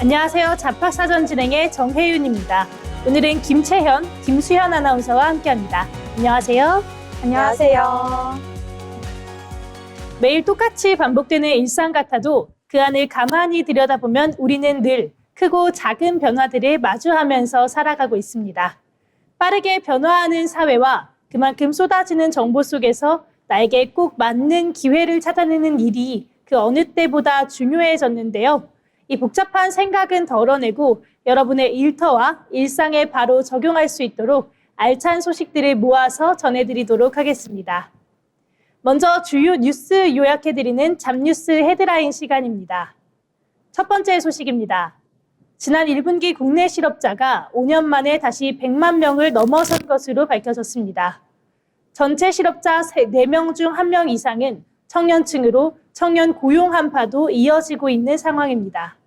안녕하세요. 잡학사전 진행의 정혜윤입니다. 오늘은 김채현, 김수현 아나운서와 함께합니다. 안녕하세요. 안녕하세요. 매일 똑같이 반복되는 일상 같아도 그 안을 가만히 들여다보면 우리는 늘 크고 작은 변화들을 마주하면서 살아가고 있습니다. 빠르게 변화하는 사회와 그만큼 쏟아지는 정보 속에서 나에게 꼭 맞는 기회를 찾아내는 일이 그 어느 때보다 중요해졌는데요. 이 복잡한 생각은 덜어내고 여러분의 일터와 일상에 바로 적용할 수 있도록 알찬 소식들을 모아서 전해드리도록 하겠습니다. 먼저 주요 뉴스 요약해드리는 잡뉴스 헤드라인 시간입니다. 첫 번째 소식입니다. 지난 1분기 국내 실업자가 5년 만에 다시 100만 명을 넘어선 것으로 밝혀졌습니다. 전체 실업자 4명 중 1명 이상은 청년층으로 청년 고용 한파도 이어지고 있는 상황입니다.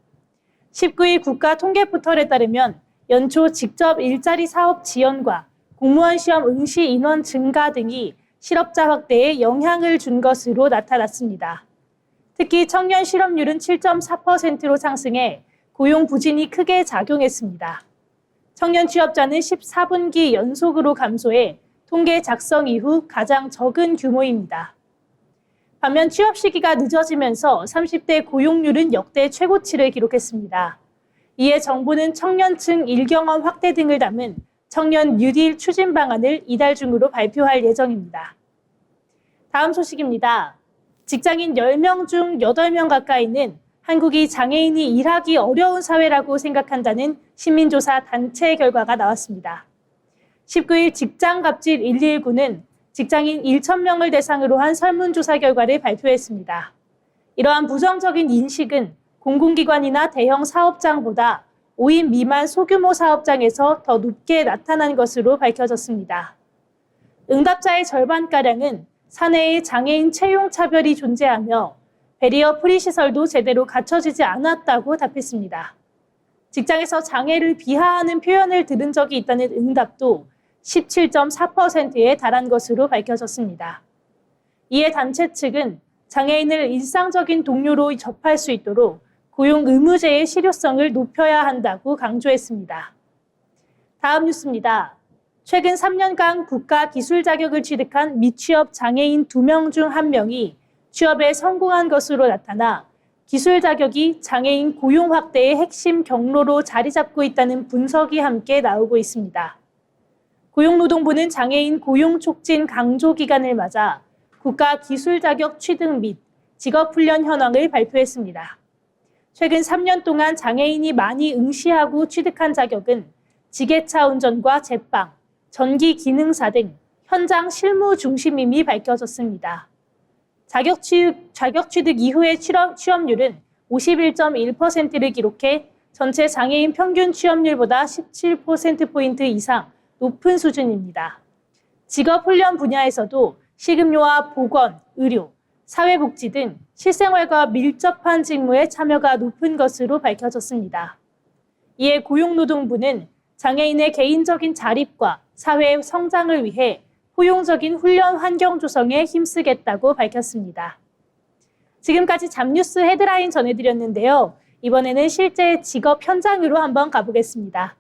19일 국가통계포털에 따르면 연초 직접 일자리 사업 지원과 공무원 시험 응시 인원 증가 등이 실업자 확대에 영향을 준 것으로 나타났습니다. 특히 청년 실업률은 7.4%로 상승해 고용 부진이 크게 작용했습니다. 청년 취업자는 14분기 연속으로 감소해 통계 작성 이후 가장 적은 규모입니다. 반면 취업 시기가 늦어지면서 30대 고용률은 역대 최고치를 기록했습니다. 이에 정부는 청년층 일경험 확대 등을 담은 청년 뉴딜 추진 방안을 이달 중으로 발표할 예정입니다. 다음 소식입니다. 직장인 10명 중 8명 가까이는 한국이 장애인이 일하기 어려운 사회라고 생각한다는 시민조사 단체 결과가 나왔습니다. 19일 직장갑질 119는 직장인 1,000명을 대상으로 한 설문조사 결과를 발표했습니다. 이러한 부정적인 인식은 공공기관이나 대형 사업장보다 5인 미만 소규모 사업장에서 더 높게 나타난 것으로 밝혀졌습니다. 응답자의 절반가량은 사내에 장애인 채용 차별이 존재하며 베리어 프리 시설도 제대로 갖춰지지 않았다고 답했습니다. 직장에서 장애를 비하하는 표현을 들은 적이 있다는 응답도 17.4%에 달한 것으로 밝혀졌습니다. 이에 단체 측은 장애인을 일상적인 동료로 접할 수 있도록 고용 의무제의 실효성을 높여야 한다고 강조했습니다. 다음 뉴스입니다. 최근 3년간 국가 기술 자격을 취득한 미취업 장애인 2명 중 1명이 취업에 성공한 것으로 나타나 기술 자격이 장애인 고용 확대의 핵심 경로로 자리 잡고 있다는 분석이 함께 나오고 있습니다. 고용노동부는 장애인 고용 촉진 강조 기간을 맞아 국가 기술 자격 취득 및 직업훈련 현황을 발표했습니다. 최근 3년 동안 장애인이 많이 응시하고 취득한 자격은 지게차 운전과 제빵, 전기 기능사 등 현장 실무 중심임이 밝혀졌습니다. 자격 취득 이후의 취업률은 51.1%를 기록해 전체 장애인 평균 취업률보다 17%포인트 이상 높은 수준입니다. 직업훈련 분야에서도 식음료와 보건, 의료, 사회복지 등 실생활과 밀접한 직무에 참여가 높은 것으로 밝혀졌습니다. 이에 고용노동부는 장애인의 개인적인 자립과 사회 성장을 위해 포용적인 훈련 환경 조성에 힘쓰겠다고 밝혔습니다. 지금까지 잡뉴스 헤드라인 전해드렸는데요. 이번에는 실제 직업 현장으로 한번 가보겠습니다.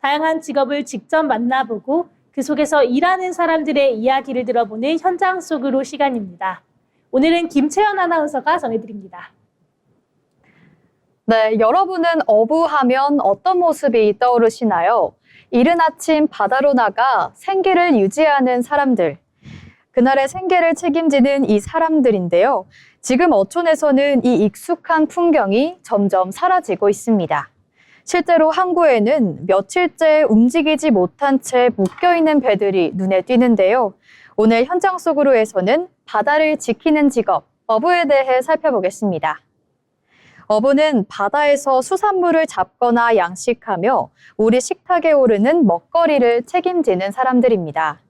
다양한 직업을 직접 만나보고 그 속에서 일하는 사람들의 이야기를 들어보는 현장 속으로 시간입니다. 오늘은 김채연 아나운서가 전해드립니다. 네, 여러분은 어부하면 어떤 모습이 떠오르시나요? 이른 아침 바다로 나가 생계를 유지하는 사람들. 그날의 생계를 책임지는 이 사람들인데요. 지금 어촌에서는 이 익숙한 풍경이 점점 사라지고 있습니다. 실제로 항구에는 며칠째 움직이지 못한 채 묶여있는 배들이 눈에 띄는데요. 오늘 현장 속으로에서는 바다를 지키는 직업, 어부에 대해 살펴보겠습니다. 어부는 바다에서 수산물을 잡거나 양식하며 우리 식탁에 오르는 먹거리를 책임지는 사람들입니다.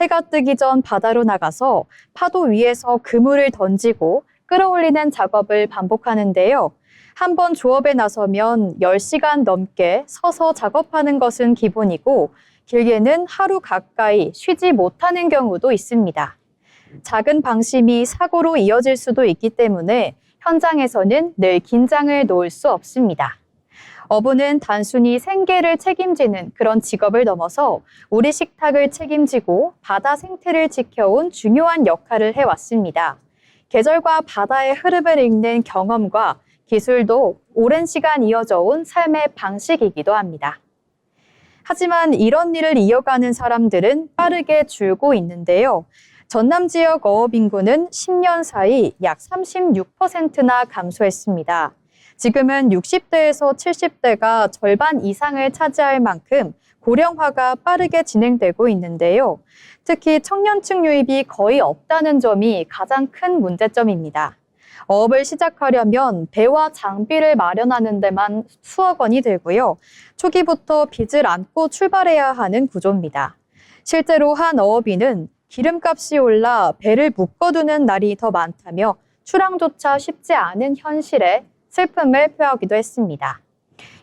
해가 뜨기 전 바다로 나가서 파도 위에서 그물을 던지고 끌어올리는 작업을 반복하는데요. 한번 조업에 나서면 10시간 넘게 서서 작업하는 것은 기본이고 길게는 하루 가까이 쉬지 못하는 경우도 있습니다. 작은 방심이 사고로 이어질 수도 있기 때문에 현장에서는 늘 긴장을 놓을 수 없습니다. 어부는 단순히 생계를 책임지는 그런 직업을 넘어서 우리 식탁을 책임지고 바다 생태를 지켜온 중요한 역할을 해왔습니다. 계절과 바다의 흐름을 읽는 경험과 기술도 오랜 시간 이어져 온 삶의 방식이기도 합니다. 하지만 이런 일을 이어가는 사람들은 빠르게 줄고 있는데요. 전남 지역 어업 인구는 10년 사이 약 36%나 감소했습니다. 지금은 60대에서 70대가 절반 이상을 차지할 만큼 고령화가 빠르게 진행되고 있는데요. 특히 청년층 유입이 거의 없다는 점이 가장 큰 문제점입니다. 어업을 시작하려면 배와 장비를 마련하는 데만 수억 원이 들고요. 초기부터 빚을 안고 출발해야 하는 구조입니다. 실제로 한 어업인은 기름값이 올라 배를 묶어두는 날이 더 많다며 출항조차 쉽지 않은 현실에 슬픔을 표하기도 했습니다.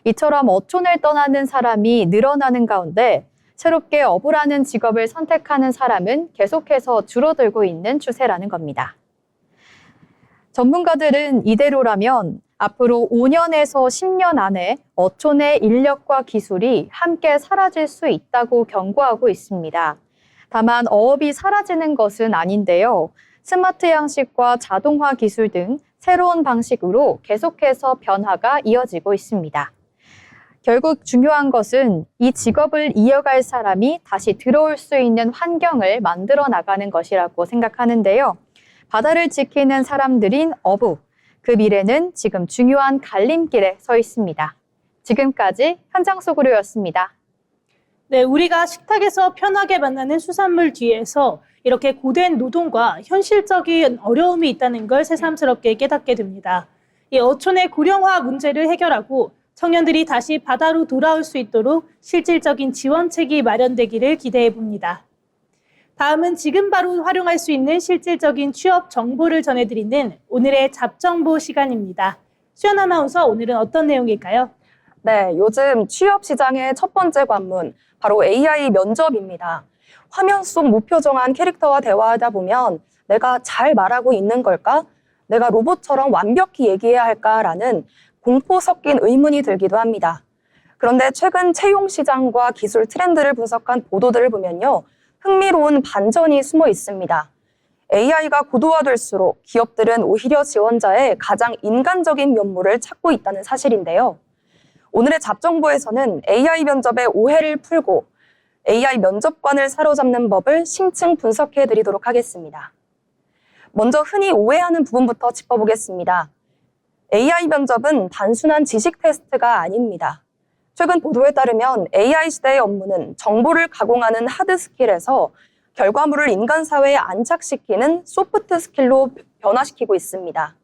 이처럼 어촌을 떠나는 사람이 늘어나는 가운데 새롭게 어부라는 직업을 선택하는 사람은 계속해서 줄어들고 있는 추세라는 겁니다. 전문가들은 이대로라면 앞으로 5년에서 10년 안에 어촌의 인력과 기술이 함께 사라질 수 있다고 경고하고 있습니다. 다만 어업이 사라지는 것은 아닌데요. 스마트 양식과 자동화 기술 등 새로운 방식으로 계속해서 변화가 이어지고 있습니다. 결국 중요한 것은 이 직업을 이어갈 사람이 다시 들어올 수 있는 환경을 만들어 나가는 것이라고 생각하는데요. 바다를 지키는 사람들인 어부, 그 미래는 지금 중요한 갈림길에 서 있습니다. 지금까지 현장 속으로였습니다. 네, 우리가 식탁에서 편하게 만나는 수산물 뒤에서 이렇게 고된 노동과 현실적인 어려움이 있다는 걸 새삼스럽게 깨닫게 됩니다. 이 어촌의 고령화 문제를 해결하고 청년들이 다시 바다로 돌아올 수 있도록 실질적인 지원책이 마련되기를 기대해 봅니다. 다음은 지금 바로 활용할 수 있는 실질적인 취업 정보를 전해드리는 오늘의 잡정보 시간입니다. 수연 아나운서, 오늘은 어떤 내용일까요? 네, 요즘 취업 시장의 첫 번째 관문, 바로 AI 면접입니다. 화면 속 무표정한 캐릭터와 대화하다 보면 내가 잘 말하고 있는 걸까? 내가 로봇처럼 완벽히 얘기해야 할까라는 공포 섞인 의문이 들기도 합니다. 그런데 최근 채용 시장과 기술 트렌드를 분석한 보도들을 보면요, 흥미로운 반전이 숨어 있습니다. AI가 고도화될수록 기업들은 오히려 지원자의 가장 인간적인 면모를 찾고 있다는 사실인데요. 오늘의 잡정보에서는 AI 면접의 오해를 풀고 AI 면접관을 사로잡는 법을 심층 분석해 드리도록 하겠습니다. 먼저 흔히 오해하는 부분부터 짚어보겠습니다. AI 면접은 단순한 지식 테스트가 아닙니다. 최근 보도에 따르면 AI 시대의 업무는 정보를 가공하는 하드 스킬에서 결과물을 인간 사회에 안착시키는 소프트 스킬로 변화시키고 있습니다.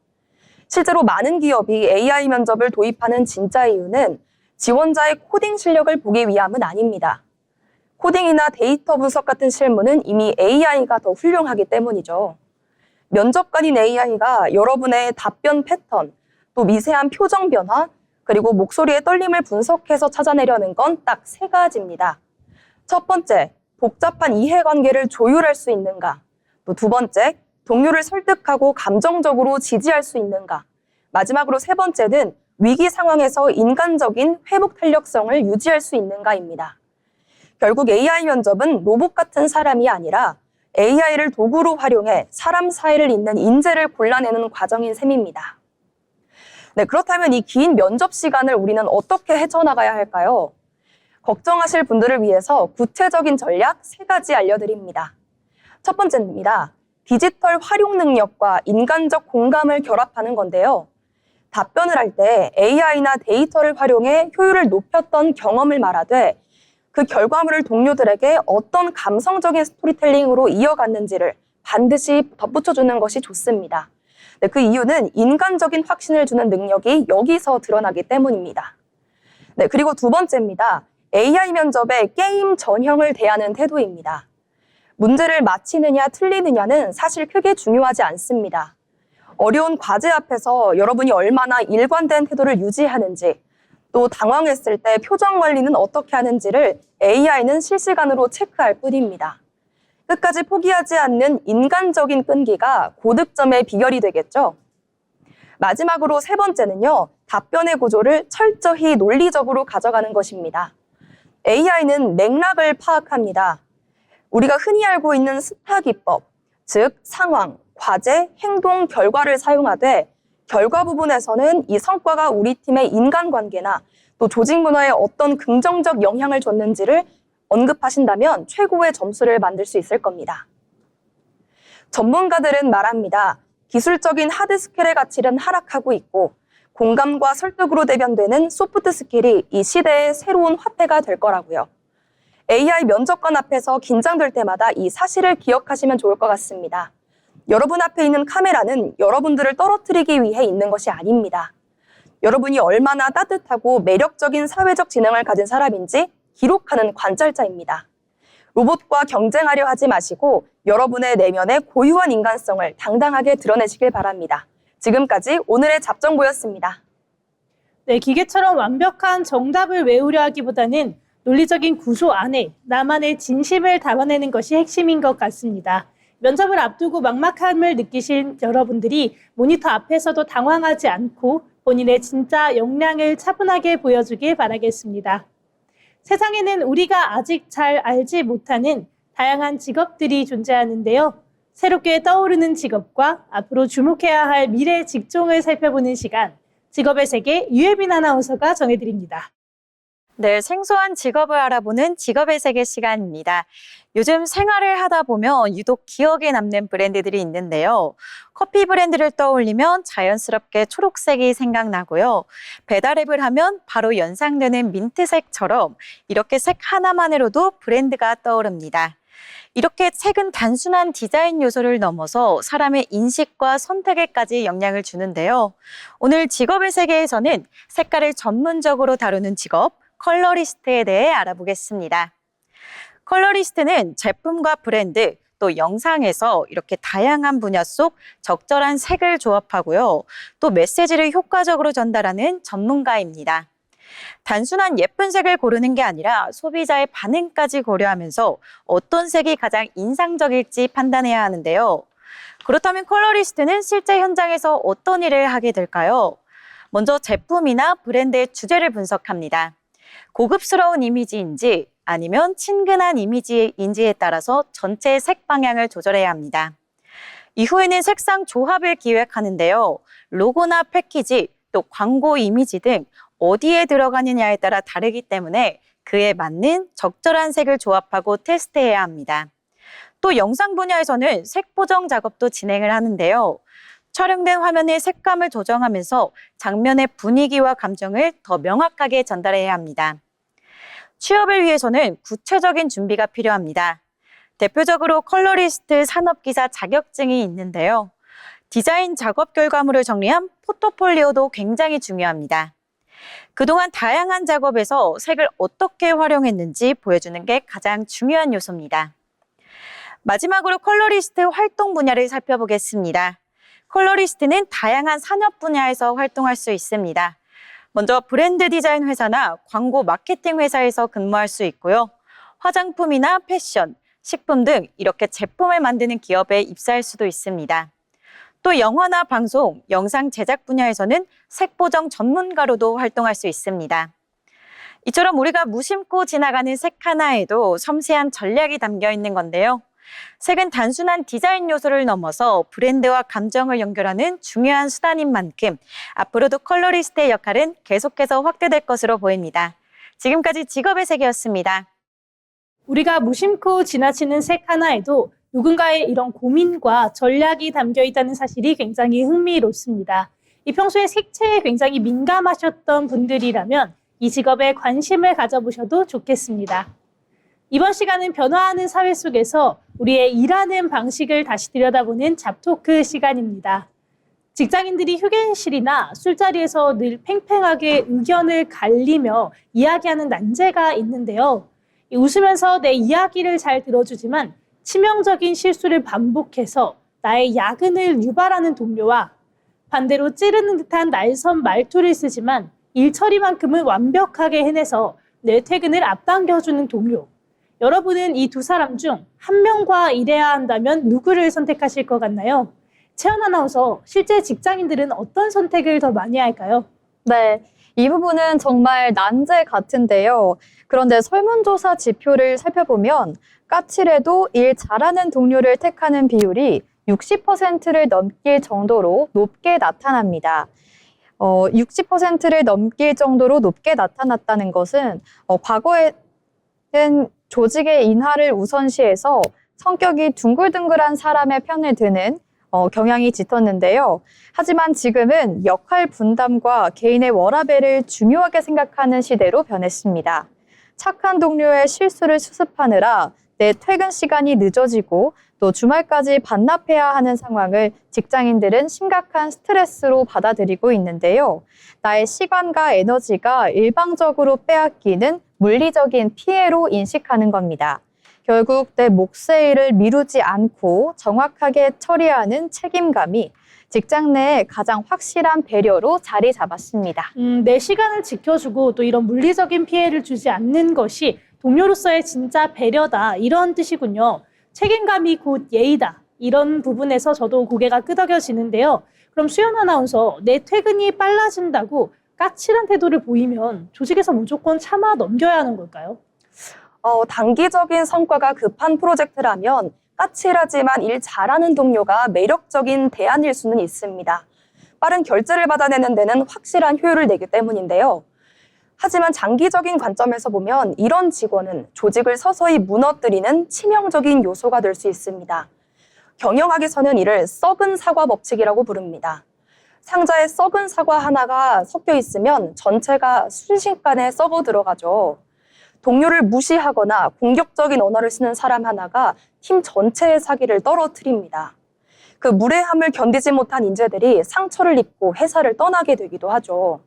실제로 많은 기업이 AI 면접을 도입하는 진짜 이유는 지원자의 코딩 실력을 보기 위함은 아닙니다. 코딩이나 데이터 분석 같은 실무는 이미 AI가 더 훌륭하기 때문이죠. 면접관인 AI가 여러분의 답변 패턴, 또 미세한 표정 변화, 그리고 목소리의 떨림을 분석해서 찾아내려는 건 딱 3가지입니다. 첫 번째, 복잡한 이해관계를 조율할 수 있는가? 또 두 번째, 동료를 설득하고 감정적으로 지지할 수 있는가? 마지막으로 3번째는 위기 상황에서 인간적인 회복 탄력성을 유지할 수 있는가입니다. 결국 AI 면접은 로봇 같은 사람이 아니라 AI를 도구로 활용해 사람 사이를 잇는 인재를 골라내는 과정인 셈입니다. 네, 그렇다면 이 긴 면접 시간을 우리는 어떻게 헤쳐나가야 할까요? 걱정하실 분들을 위해서 구체적인 전략 3가지 알려드립니다. 첫 번째입니다. 디지털 활용 능력과 인간적 공감을 결합하는 건데요. 답변을 할 때 AI나 데이터를 활용해 효율을 높였던 경험을 말하되 그 결과물을 동료들에게 어떤 감성적인 스토리텔링으로 이어갔는지를 반드시 덧붙여주는 것이 좋습니다. 네, 그 이유는 인간적인 확신을 주는 능력이 여기서 드러나기 때문입니다. 네, 그리고 두 번째입니다. AI 면접의 게임 전형을 대하는 태도입니다. 문제를 맞히느냐 틀리느냐는 사실 크게 중요하지 않습니다. 어려운 과제 앞에서 여러분이 얼마나 일관된 태도를 유지하는지, 또 당황했을 때 표정 관리는 어떻게 하는지를 AI는 실시간으로 체크할 뿐입니다. 끝까지 포기하지 않는 인간적인 끈기가 고득점의 비결이 되겠죠. 마지막으로 3번째는요, 답변의 구조를 철저히 논리적으로 가져가는 것입니다. AI는 맥락을 파악합니다. 우리가 흔히 알고 있는 스타 기법, 즉 상황, 과제, 행동, 결과를 사용하되 결과 부분에서는 이 성과가 우리 팀의 인간관계나 또 조직 문화에 어떤 긍정적 영향을 줬는지를 언급하신다면 최고의 점수를 만들 수 있을 겁니다. 전문가들은 말합니다. 기술적인 하드 스킬의 가치는 하락하고 있고 공감과 설득으로 대변되는 소프트 스킬이 이 시대의 새로운 화폐가 될 거라고요. AI 면접관 앞에서 긴장될 때마다 이 사실을 기억하시면 좋을 것 같습니다. 여러분 앞에 있는 카메라는 여러분들을 떨어뜨리기 위해 있는 것이 아닙니다. 여러분이 얼마나 따뜻하고 매력적인 사회적 지능을 가진 사람인지 기록하는 관찰자입니다. 로봇과 경쟁하려 하지 마시고 여러분의 내면의 고유한 인간성을 당당하게 드러내시길 바랍니다. 지금까지 오늘의 잡정보였습니다. 네, 기계처럼 완벽한 정답을 외우려 하기보다는 논리적인 구조 안에 나만의 진심을 담아내는 것이 핵심인 것 같습니다. 면접을 앞두고 막막함을 느끼신 여러분들이 모니터 앞에서도 당황하지 않고 본인의 진짜 역량을 차분하게 보여주길 바라겠습니다. 세상에는 우리가 아직 잘 알지 못하는 다양한 직업들이 존재하는데요. 새롭게 떠오르는 직업과 앞으로 주목해야 할 미래 직종을 살펴보는 시간, 직업의 세계 유예빈 아나운서가 전해드립니다. 네, 생소한 직업을 알아보는 직업의 세계 시간입니다. 요즘 생활을 하다 보면 유독 기억에 남는 브랜드들이 있는데요. 커피 브랜드를 떠올리면 자연스럽게 초록색이 생각나고요. 배달앱을 하면 바로 연상되는 민트색처럼 이렇게 색 하나만으로도 브랜드가 떠오릅니다. 이렇게 색은 단순한 디자인 요소를 넘어서 사람의 인식과 선택에까지 영향을 주는데요. 오늘 직업의 세계에서는 색깔을 전문적으로 다루는 직업, 컬러리스트에 대해 알아보겠습니다. 컬러리스트는 제품과 브랜드, 또 영상에서 이렇게 다양한 분야 속 적절한 색을 조합하고요. 또 메시지를 효과적으로 전달하는 전문가입니다. 단순한 예쁜 색을 고르는 게 아니라 소비자의 반응까지 고려하면서 어떤 색이 가장 인상적일지 판단해야 하는데요. 그렇다면 컬러리스트는 실제 현장에서 어떤 일을 하게 될까요? 먼저 제품이나 브랜드의 주제를 분석합니다. 고급스러운 이미지인지 아니면 친근한 이미지인지에 따라서 전체의 색 방향을 조절해야 합니다. 이후에는 색상 조합을 기획하는데요. 로고나 패키지, 또 광고 이미지 등 어디에 들어가느냐에 따라 다르기 때문에 그에 맞는 적절한 색을 조합하고 테스트해야 합니다. 또 영상 분야에서는 색 보정 작업도 진행을 하는데요. 촬영된 화면의 색감을 조정하면서 장면의 분위기와 감정을 더 명확하게 전달해야 합니다. 취업을 위해서는 구체적인 준비가 필요합니다. 대표적으로 컬러리스트 산업기사 자격증이 있는데요. 디자인 작업 결과물을 정리한 포트폴리오도 굉장히 중요합니다. 그동안 다양한 작업에서 색을 어떻게 활용했는지 보여주는 게 가장 중요한 요소입니다. 마지막으로 컬러리스트 활동 분야를 살펴보겠습니다. 컬러리스트는 다양한 산업 분야에서 활동할 수 있습니다. 먼저 브랜드 디자인 회사나 광고 마케팅 회사에서 근무할 수 있고요. 화장품이나 패션, 식품 등 이렇게 제품을 만드는 기업에 입사할 수도 있습니다. 또 영화나 방송, 영상 제작 분야에서는 색 보정 전문가로도 활동할 수 있습니다. 이처럼 우리가 무심코 지나가는 색 하나에도 섬세한 전략이 담겨 있는 건데요. 색은 단순한 디자인 요소를 넘어서 브랜드와 감정을 연결하는 중요한 수단인 만큼 앞으로도 컬러리스트의 역할은 계속해서 확대될 것으로 보입니다. 지금까지 직업의 세계였습니다. 우리가 무심코 지나치는 색 하나에도 누군가의 이런 고민과 전략이 담겨 있다는 사실이 굉장히 흥미롭습니다. 이 평소에 색채에 굉장히 민감하셨던 분들이라면 이 직업에 관심을 가져보셔도 좋겠습니다. 이번 시간은 변화하는 사회 속에서 우리의 일하는 방식을 다시 들여다보는 잡토크 시간입니다. 직장인들이 휴게실이나 술자리에서 늘 팽팽하게 의견을 갈리며 이야기하는 난제가 있는데요. 웃으면서 내 이야기를 잘 들어주지만 치명적인 실수를 반복해서 나의 야근을 유발하는 동료와 반대로 찌르는 듯한 날선 말투를 쓰지만 일 처리만큼은 완벽하게 해내서 내 퇴근을 앞당겨주는 동료. 여러분은 이 두 사람 중 한 명과 일해야 한다면 누구를 선택하실 것 같나요? 채연 아나운서, 실제 직장인들은 어떤 선택을 더 많이 할까요? 네, 이 부분은 정말 난제 같은데요. 그런데 설문조사 지표를 살펴보면 까칠해도 일 잘하는 동료를 택하는 비율이 60%를 넘길 정도로 높게 나타납니다. 60%를 넘길 정도로 높게 나타났다는 것은 과거에는 조직의 인하를 우선시해서 성격이 둥글둥글한 사람의 편을 드는 경향이 짙었는데요. 하지만 지금은 역할 분담과 개인의 워라밸을 중요하게 생각하는 시대로 변했습니다. 착한 동료의 실수를 수습하느라 내 퇴근 시간이 늦어지고 또 주말까지 반납해야 하는 상황을 직장인들은 심각한 스트레스로 받아들이고 있는데요. 나의 시간과 에너지가 일방적으로 빼앗기는 물리적인 피해로 인식하는 겁니다. 결국 내 몫의 일을 미루지 않고 정확하게 처리하는 책임감이 직장 내에 가장 확실한 배려로 자리 잡았습니다. 내 시간을 지켜주고 또 이런 물리적인 피해를 주지 않는 것이 동료로서의 진짜 배려다, 이런 뜻이군요. 책임감이 곧 예의다. 이런 부분에서 저도 고개가 끄덕여지는데요. 그럼 수연 아나운서, 내 퇴근이 빨라진다고 까칠한 태도를 보이면 조직에서 무조건 참아 넘겨야 하는 걸까요? 단기적인 성과가 급한 프로젝트라면 까칠하지만 일 잘하는 동료가 매력적인 대안일 수는 있습니다. 빠른 결제를 받아내는 데는 확실한 효율을 내기 때문인데요. 하지만 장기적인 관점에서 보면 이런 직원은 조직을 서서히 무너뜨리는 치명적인 요소가 될 수 있습니다. 경영학에서는 이를 썩은 사과 법칙이라고 부릅니다. 상자에 썩은 사과 하나가 섞여 있으면 전체가 순식간에 썩어 들어가죠. 동료를 무시하거나 공격적인 언어를 쓰는 사람 하나가 팀 전체의 사기를 떨어뜨립니다. 그 무례함을 견디지 못한 인재들이 상처를 입고 회사를 떠나게 되기도 하죠.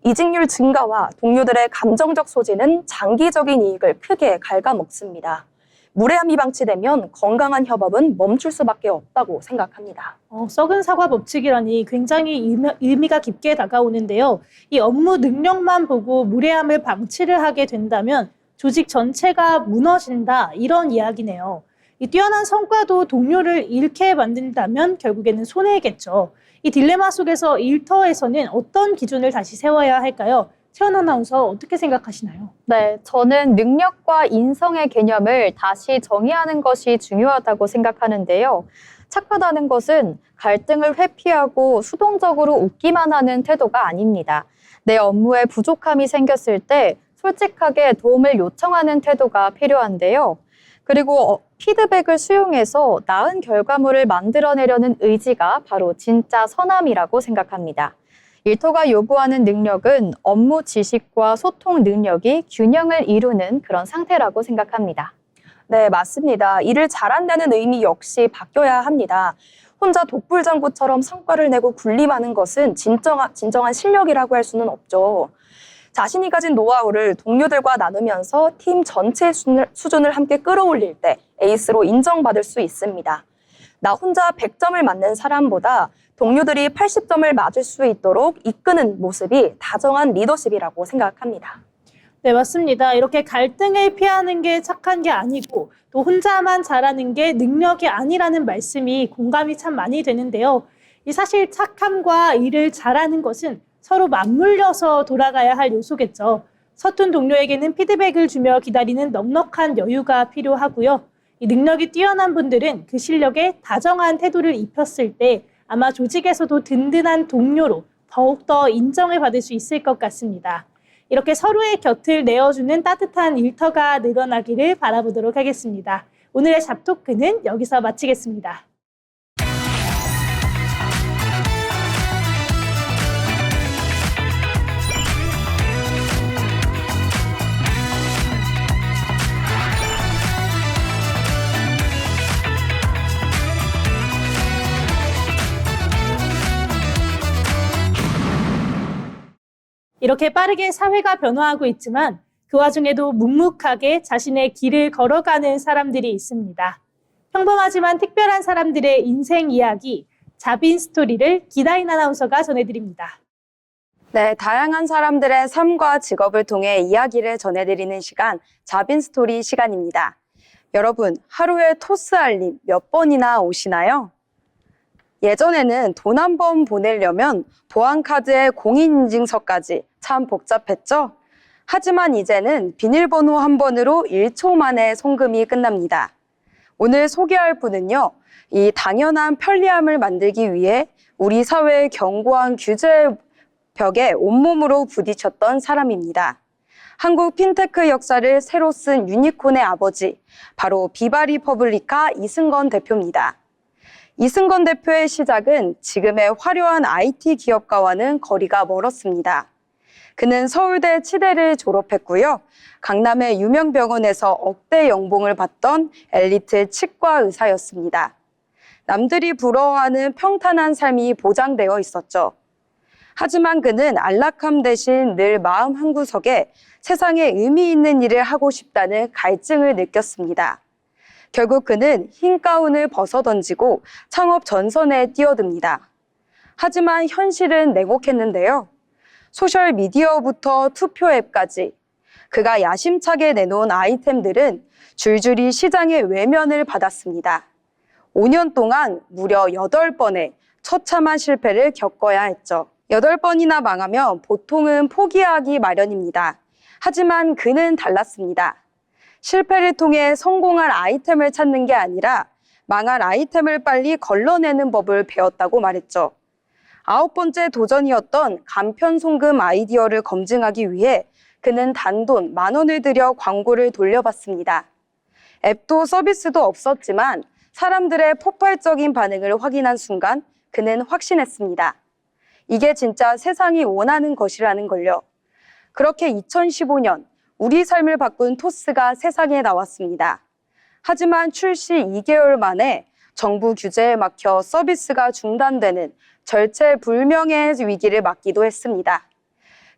이직률 증가와 동료들의 감정적 소진은 장기적인 이익을 크게 갉아먹습니다. 무례함이 방치되면 건강한 협업은 멈출 수밖에 없다고 생각합니다. 썩은 사과 법칙이라니 굉장히 의미가 깊게 다가오는데요. 이 업무 능력만 보고 무례함을 방치를 하게 된다면 조직 전체가 무너진다, 이런 이야기네요. 이 뛰어난 성과도 동료를 잃게 만든다면 결국에는 손해겠죠. 이 딜레마 속에서 일터에서는 어떤 기준을 다시 세워야 할까요? 채원 아나운서, 어떻게 생각하시나요? 네, 저는 능력과 인성의 개념을 다시 정의하는 것이 중요하다고 생각하는데요. 착하다는 것은 갈등을 회피하고 수동적으로 웃기만 하는 태도가 아닙니다. 내 업무에 부족함이 생겼을 때 솔직하게 도움을 요청하는 태도가 필요한데요. 그리고 피드백을 수용해서 나은 결과물을 만들어내려는 의지가 바로 진짜 선함이라고 생각합니다. 일터가 요구하는 능력은 업무 지식과 소통 능력이 균형을 이루는 그런 상태라고 생각합니다. 네, 맞습니다. 일을 잘한다는 의미 역시 바뀌어야 합니다. 혼자 독불장구처럼 성과를 내고 군림하는 것은 진정한 실력이라고 할 수는 없죠. 자신이 가진 노하우를 동료들과 나누면서 팀 전체의 수준을 함께 끌어올릴 때 에이스로 인정받을 수 있습니다. 나 혼자 100점을 맞는 사람보다 동료들이 80점을 맞을 수 있도록 이끄는 모습이 다정한 리더십이라고 생각합니다. 네, 맞습니다. 이렇게 갈등을 피하는 게 착한 게 아니고 또 혼자만 잘하는 게 능력이 아니라는 말씀이 공감이 참 많이 되는데요. 이 사실 착함과 일을 잘하는 것은 서로 맞물려서 돌아가야 할 요소겠죠. 서툰 동료에게는 피드백을 주며 기다리는 넉넉한 여유가 필요하고요. 이 능력이 뛰어난 분들은 그 실력에 다정한 태도를 입혔을 때 아마 조직에서도 든든한 동료로 더욱더 인정을 받을 수 있을 것 같습니다. 이렇게 서로의 곁을 내어주는 따뜻한 일터가 늘어나기를 바라보도록 하겠습니다. 오늘의 잡토크는 여기서 마치겠습니다. 이렇게 빠르게 사회가 변화하고 있지만 그 와중에도 묵묵하게 자신의 길을 걸어가는 사람들이 있습니다. 평범하지만 특별한 사람들의 인생 이야기, 자빈 스토리를 기다인 아나운서가 전해드립니다. 네, 다양한 사람들의 삶과 직업을 통해 이야기를 전해드리는 시간, 자빈 스토리 시간입니다. 여러분, 하루에 토스 알림 몇 번이나 오시나요? 예전에는 돈 한 번 보내려면 보안카드에 공인인증서까지 참 복잡했죠? 하지만 이제는 비밀번호 한 번으로 1초 만에 송금이 끝납니다. 오늘 소개할 분은요, 이 당연한 편리함을 만들기 위해 우리 사회의 견고한 규제 벽에 온몸으로 부딪혔던 사람입니다. 한국 핀테크 역사를 새로 쓴 유니콘의 아버지, 바로 비바리퍼블리카 이승건 대표입니다. 이승건 대표의 시작은 지금의 화려한 IT 기업가와는 거리가 멀었습니다. 그는 서울대 치대를 졸업했고요. 강남의 유명 병원에서 억대 연봉을 받던 엘리트 치과 의사였습니다. 남들이 부러워하는 평탄한 삶이 보장되어 있었죠. 하지만 그는 안락함 대신 늘 마음 한구석에 세상에 의미 있는 일을 하고 싶다는 갈증을 느꼈습니다. 결국 그는 흰 가운을 벗어던지고 창업 전선에 뛰어듭니다. 하지만 현실은 냉혹했는데요. 소셜미디어부터 투표 앱까지 그가 야심차게 내놓은 아이템들은 줄줄이 시장의 외면을 받았습니다. 5년 동안 무려 8번의 처참한 실패를 겪어야 했죠. 8번이나 망하면 보통은 포기하기 마련입니다. 하지만 그는 달랐습니다. 실패를 통해 성공할 아이템을 찾는 게 아니라 망할 아이템을 빨리 걸러내는 법을 배웠다고 말했죠. 9번째 도전이었던 간편 송금 아이디어를 검증하기 위해 그는 단돈 10,000원을 들여 광고를 돌려봤습니다. 앱도 서비스도 없었지만 사람들의 폭발적인 반응을 확인한 순간 그는 확신했습니다. 이게 진짜 세상이 원하는 것이라는 걸요. 그렇게 2015년 우리 삶을 바꾼 토스가 세상에 나왔습니다. 하지만 출시 2개월 만에 정부 규제에 막혀 서비스가 중단되는 절체불명의 위기를 맞기도 했습니다.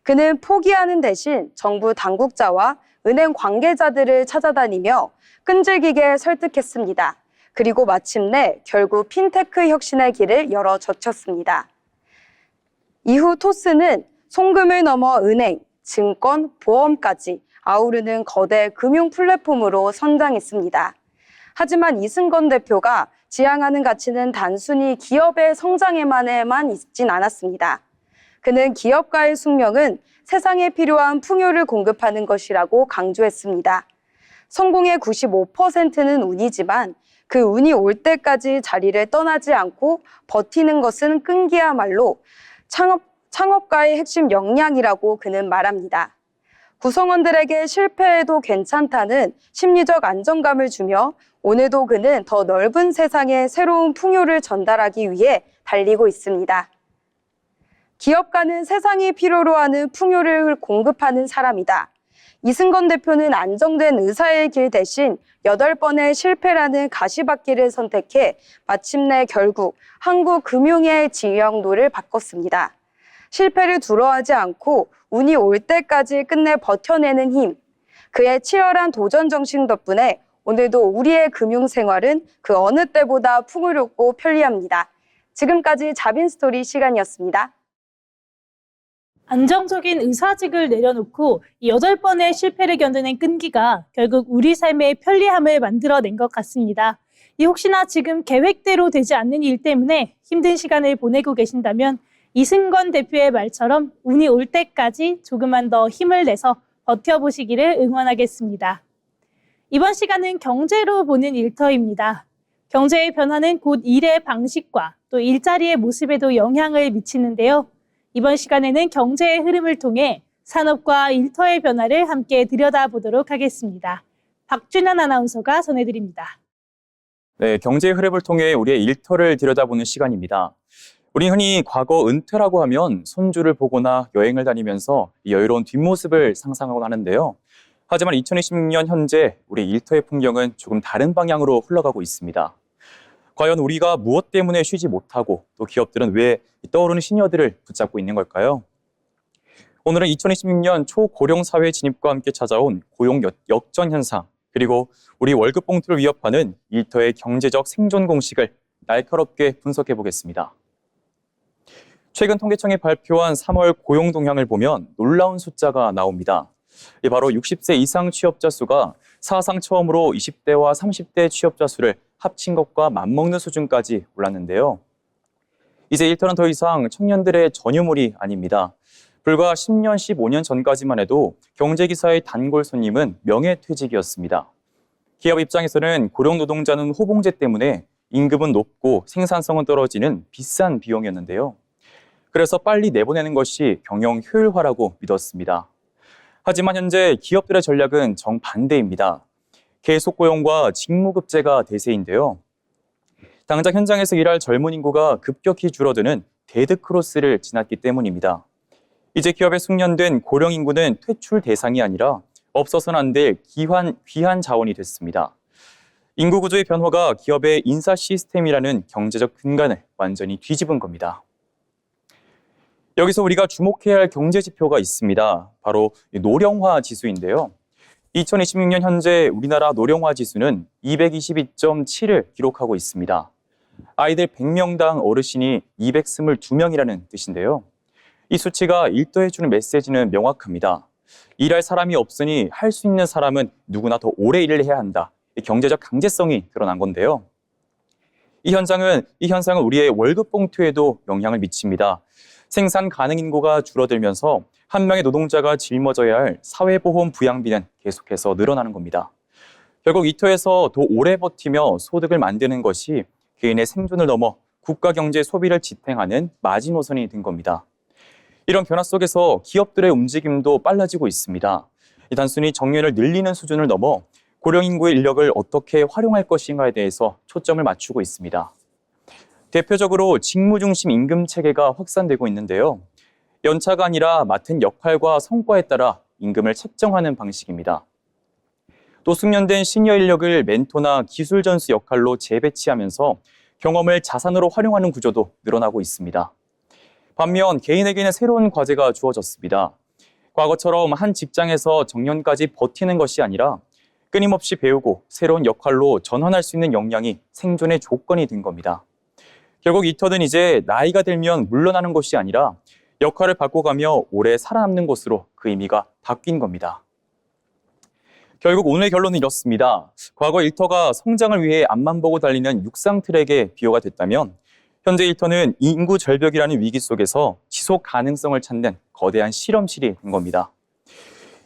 그는 포기하는 대신 정부 당국자와 은행 관계자들을 찾아다니며 끈질기게 설득했습니다. 그리고 마침내 결국 핀테크 혁신의 길을 열어 젖혔습니다. 이후 토스는 송금을 넘어 은행, 증권, 보험까지 아우르는 거대 금융 플랫폼으로 성장했습니다. 하지만 이승건 대표가 지향하는 가치는 단순히 기업의 성장에만 있진 않았습니다. 그는 기업가의 숙명은 세상에 필요한 풍요를 공급하는 것이라고 강조했습니다. 성공의 95%는 운이지만 그 운이 올 때까지 자리를 떠나지 않고 버티는 것은 끈기야말로 창업가의 핵심 역량이라고 그는 말합니다. 구성원들에게 실패해도 괜찮다는 심리적 안정감을 주며 오늘도 그는 더 넓은 세상에 새로운 풍요를 전달하기 위해 달리고 있습니다. 기업가는 세상이 필요로 하는 풍요를 공급하는 사람이다. 이승건 대표는 안정된 의사의 길 대신 8번의 실패라는 가시밭길을 선택해 마침내 결국 한국 금융의 지형도를 바꿨습니다. 실패를 두려워하지 않고 운이 올 때까지 끝내 버텨내는 힘, 그의 치열한 도전 정신 덕분에 오늘도 우리의 금융생활은 그 어느 때보다 풍요롭고 편리합니다. 지금까지 자빈스토리 시간이었습니다. 안정적인 의사직을 내려놓고 이 8번의 실패를 견뎌낸 끈기가 결국 우리 삶의 편리함을 만들어낸 것 같습니다. 이 혹시나 지금 계획대로 되지 않는 일 때문에 힘든 시간을 보내고 계신다면 이승건 대표의 말처럼 운이 올 때까지 조금만 더 힘을 내서 버텨보시기를 응원하겠습니다. 이번 시간은 경제로 보는 일터입니다. 경제의 변화는 곧 일의 방식과 또 일자리의 모습에도 영향을 미치는데요. 이번 시간에는 경제의 흐름을 통해 산업과 일터의 변화를 함께 들여다보도록 하겠습니다. 박준현 아나운서가 전해드립니다. 네, 경제의 흐름을 통해 우리의 일터를 들여다보는 시간입니다. 우리는 흔히 과거 은퇴라고 하면 손주를 보거나 여행을 다니면서 여유로운 뒷모습을 상상하곤 하는데요. 하지만 2026년 현재 우리 일터의 풍경은 조금 다른 방향으로 흘러가고 있습니다. 과연 우리가 무엇 때문에 쉬지 못하고 또 기업들은 왜 떠오르는 시니어들을 붙잡고 있는 걸까요? 오늘은 2026년 초고령 사회 진입과 함께 찾아온 고용 역전 현상, 그리고 우리 월급 봉투를 위협하는 일터의 경제적 생존 공식을 날카롭게 분석해 보겠습니다. 최근 통계청이 발표한 3월 고용 동향을 보면 놀라운 숫자가 나옵니다. 바로 60세 이상 취업자 수가 사상 처음으로 20대와 30대 취업자 수를 합친 것과 맞먹는 수준까지 올랐는데요. 이제 일터는 더 이상 청년들의 전유물이 아닙니다. 불과 10년, 15년 전까지만 해도 경제기사의 단골 손님은 명예퇴직이었습니다. 기업 입장에서는 고령 노동자는 호봉제 때문에 임금은 높고 생산성은 떨어지는 비싼 비용이었는데요. 그래서 빨리 내보내는 것이 경영 효율화라고 믿었습니다. 하지만 현재 기업들의 전략은 정반대입니다. 계속 고용과 직무급제가 대세인데요. 당장 현장에서 일할 젊은 인구가 급격히 줄어드는 데드크로스를 지났기 때문입니다. 이제 기업에 숙련된 고령 인구는 퇴출 대상이 아니라 없어서는 안 될 귀한 자원이 됐습니다. 인구 구조의 변화가 기업의 인사 시스템이라는 경제적 근간을 완전히 뒤집은 겁니다. 여기서 우리가 주목해야 할 경제 지표가 있습니다. 바로 노령화 지수인데요. 2026년 현재 우리나라 노령화 지수는 222.7을 기록하고 있습니다. 아이들 100명당 어르신이 222명이라는 뜻인데요. 이 수치가 일터해주는 메시지는 명확합니다. 일할 사람이 없으니 할 수 있는 사람은 누구나 더 오래 일을 해야 한다. 경제적 강제성이 드러난 건데요. 이 현상은 우리의 월급 봉투에도 영향을 미칩니다. 생산 가능 인구가 줄어들면서 한 명의 노동자가 짊어져야 할 사회보험 부양비는 계속해서 늘어나는 겁니다. 결국 이 터에서 더 오래 버티며 소득을 만드는 것이 개인의 생존을 넘어 국가 경제 소비를 지탱하는 마지노선이 된 겁니다. 이런 변화 속에서 기업들의 움직임도 빨라지고 있습니다. 단순히 정년을 늘리는 수준을 넘어 고령 인구의 인력을 어떻게 활용할 것인가에 대해서 초점을 맞추고 있습니다. 대표적으로 직무 중심 임금 체계가 확산되고 있는데요. 연차가 아니라 맡은 역할과 성과에 따라 임금을 책정하는 방식입니다. 또 숙련된 시니어 인력을 멘토나 기술 전수 역할로 재배치하면서 경험을 자산으로 활용하는 구조도 늘어나고 있습니다. 반면 개인에게는 새로운 과제가 주어졌습니다. 과거처럼 한 직장에서 정년까지 버티는 것이 아니라 끊임없이 배우고 새로운 역할로 전환할 수 있는 역량이 생존의 조건이 된 겁니다. 결국 이 터는 이제 나이가 들면 물러나는 것이 아니라 역할을 바꿔가며 오래 살아남는 것으로 그 의미가 바뀐 겁니다. 결국 오늘의 결론은 이렇습니다. 과거 일터가 성장을 위해 앞만 보고 달리는 육상 트랙의 비유가 됐다면 현재 일터는 인구 절벽이라는 위기 속에서 지속 가능성을 찾는 거대한 실험실이 된 겁니다.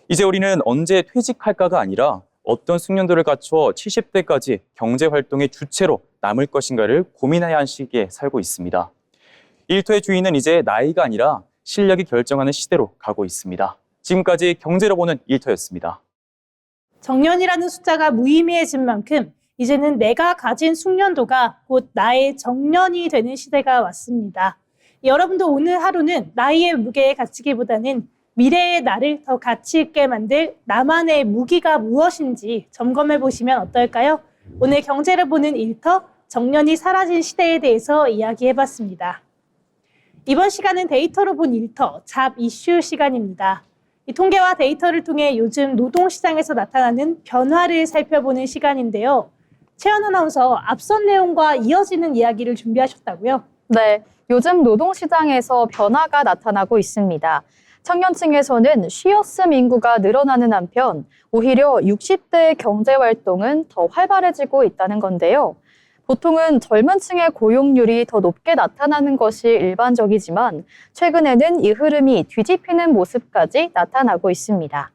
이제 우리는 언제 퇴직할까가 아니라 어떤 숙련도를 갖춰 70대까지 경제활동의 주체로 남을 것인가를 고민해야 하는 시기에 살고 있습니다. 일터의 주인은 이제 나이가 아니라 실력이 결정하는 시대로 가고 있습니다. 지금까지 경제로 보는 일터였습니다. 정년이라는 숫자가 무의미해진 만큼 이제는 내가 가진 숙련도가 곧 나의 정년이 되는 시대가 왔습니다. 여러분도 오늘 하루는 나이의 무게에 갇히기보다는 미래의 나를 더 가치 있게 만들 나만의 무기가 무엇인지 점검해 보시면 어떨까요? 오늘 경제를 보는 일터, 정년이 사라진 시대에 대해서 이야기해 봤습니다. 이번 시간은 데이터로 본 일터, 잡 이슈 시간입니다. 이 통계와 데이터를 통해 요즘 노동시장에서 나타나는 변화를 살펴보는 시간인데요. 채연 아나운서, 앞선 내용과 이어지는 이야기를 준비하셨다고요? 네, 요즘 노동시장에서 변화가 나타나고 있습니다. 청년층에서는 쉬었음 인구가 늘어나는 한편 오히려 60대의 경제활동은 더 활발해지고 있다는 건데요. 보통은 젊은 층의 고용률이 더 높게 나타나는 것이 일반적이지만 최근에는 이 흐름이 뒤집히는 모습까지 나타나고 있습니다.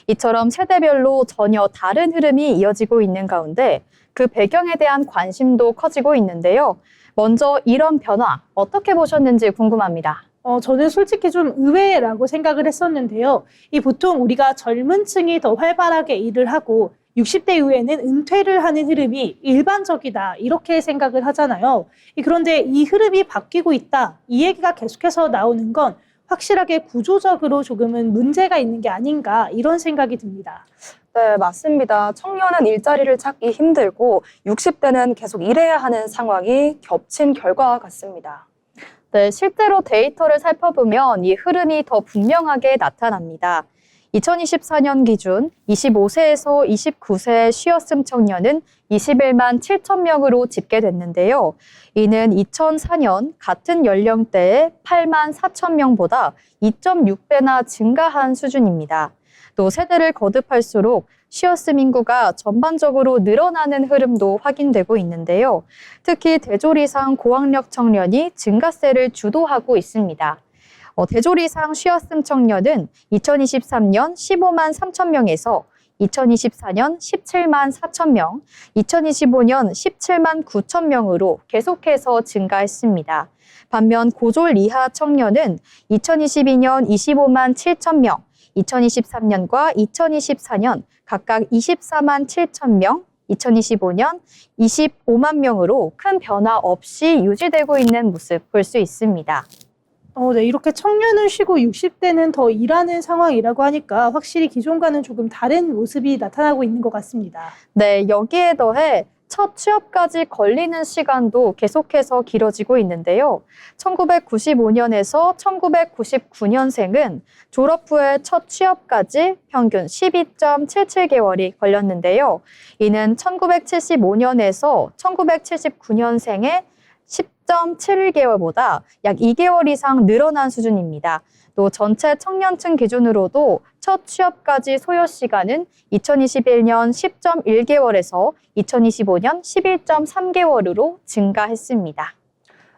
이처럼 세대별로 전혀 다른 흐름이 이어지고 있는 가운데 그 배경에 대한 관심도 커지고 있는데요. 먼저 이런 변화 어떻게 보셨는지 궁금합니다. 저는 솔직히 좀 의외라고 생각을 했었는데요. 이 보통 우리가 젊은 층이 더 활발하게 일을 하고 60대 이후에는 은퇴를 하는 흐름이 일반적이다 이렇게 생각을 하잖아요. 그런데 이 흐름이 바뀌고 있다 이 얘기가 계속해서 나오는 건 확실하게 구조적으로 조금은 문제가 있는 게 아닌가 이런 생각이 듭니다. 네, 맞습니다. 청년은 일자리를 찾기 힘들고 60대는 계속 일해야 하는 상황이 겹친 결과와 같습니다. 네, 실제로 데이터를 살펴보면 이 흐름이 더 분명하게 나타납니다. 2024년 기준 25세에서 29세의 쉬었음 청년은 21만 7천 명으로 집계됐는데요. 이는 2004년 같은 연령대의 8만 4천 명보다 2.6배나 증가한 수준입니다. 또 세대를 거듭할수록 쉬었음 인구가 전반적으로 늘어나는 흐름도 확인되고 있는데요. 특히 대졸 이상 고학력 청년이 증가세를 주도하고 있습니다. 대졸 이상 쉬었음 청년은 2023년 15만 3천 명에서 2024년 17만 4천 명, 2025년 17만 9천 명으로 계속해서 증가했습니다. 반면 고졸 이하 청년은 2022년 25만 7천 명, 2023년과 2024년 각각 24만 7천 명, 2025년 25만 명으로 큰 변화 없이 유지되고 있는 모습 볼 수 있습니다. 네, 이렇게 청년은 쉬고 60대는 더 일하는 상황이라고 하니까 확실히 기존과는 조금 다른 모습이 나타나고 있는 것 같습니다. 네, 여기에 더해 첫 취업까지 걸리는 시간도 계속해서 길어지고 있는데요. 1995년에서 1999년생은 졸업 후에 첫 취업까지 평균 12.77개월이 걸렸는데요. 이는 1975년에서 1979년생의 10.71개월보다 약 2개월 이상 늘어난 수준입니다. 또 전체 청년층 기준으로도 첫 취업까지 소요 시간은 2021년 10.1개월에서 2025년 11.3개월으로 증가했습니다.